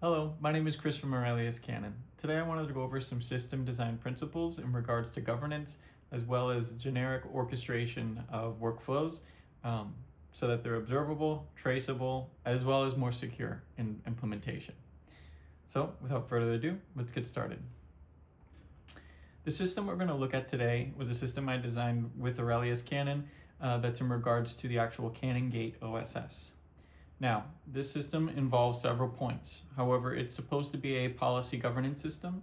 Hello, my name is Chris from Aurelius Canon. Today I wanted to go over some system design principles in regards to governance, as well as generic orchestration of workflows, so that they're observable, traceable, as well as more secure in implementation. So without further ado, let's get started. The system we're going to look at today was a system I designed with Aurelius Canon that's in regards to the actual Canon Gate OSS. Now, this system involves several points. However, it's supposed to be a policy governance system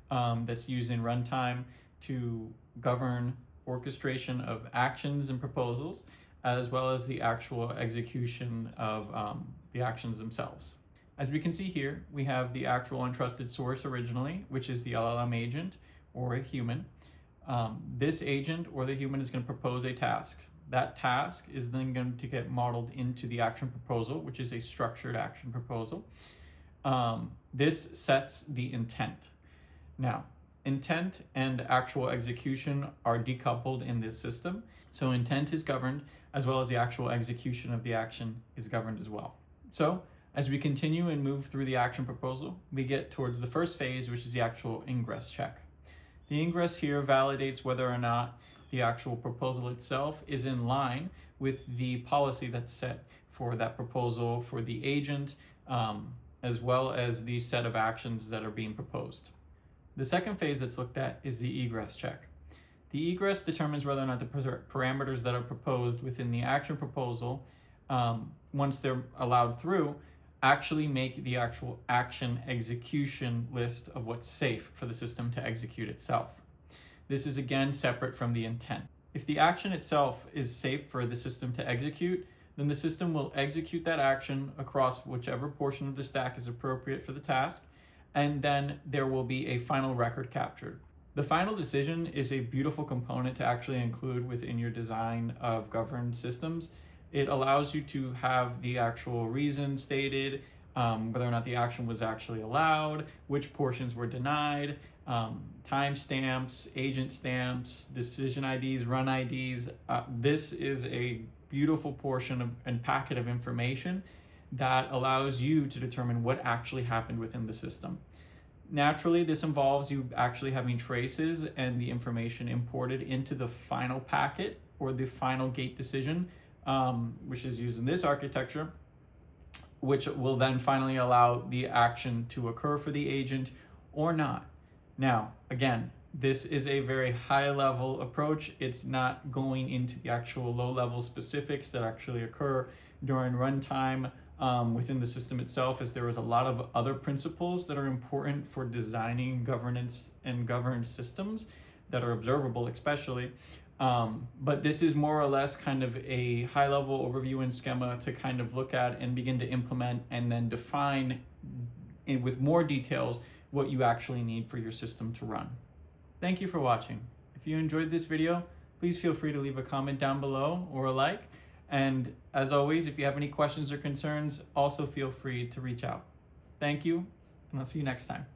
that's used in runtime to govern orchestration of actions and proposals, as well as the actual execution of the actions themselves. As we can see here, we have the actual untrusted source originally, which is the LLM agent or a human. This agent or the human is going to propose a task. That task is then going to get modeled into the action proposal, which is a structured action proposal. This sets the intent. Now, intent and actual execution are decoupled in this system. So intent is governed, as well as the actual execution of the action is governed as well. So as we continue and move through the action proposal, we get towards the first phase, which is the actual ingress check. The ingress here validates whether or not the actual proposal itself is in line with the policy that's set for that proposal for the agent, as well as the set of actions that are being proposed. The second phase that's looked at is the egress check. The egress determines whether or not the parameters that are proposed within the action proposal, once they're allowed through, actually make the actual action execution list of what's safe for the system to execute itself. This is again separate from the intent. If the action itself is safe for the system to execute, then the system will execute that action across whichever portion of the stack is appropriate for the task, and then there will be a final record captured. The final decision is a beautiful component to actually include within your design of governed systems. It allows you to have the actual reason stated, whether or not the action was actually allowed, which portions were denied, timestamps, agent stamps, decision IDs, run IDs. This is a beautiful portion and packet of information that allows you to determine what actually happened within the system. Naturally, this involves you actually having traces and the information imported into the final packet or the final gate decision, which is used in this architecture, which will then finally allow the action to occur for the agent or not. Now, again, this is a very high-level approach. It's not going into the actual low-level specifics that actually occur during runtime within the system itself, as there is a lot of other principles that are important for designing governance and governed systems that are observable especially. But this is more or less kind of a high-level overview and schema to kind of look at and begin to implement and then define with more details what you actually need for your system to run. Thank you for watching. If you enjoyed this video, please feel free to leave a comment down below or a like. And as always, if you have any questions or concerns, also feel free to reach out. Thank you, and I'll see you next time.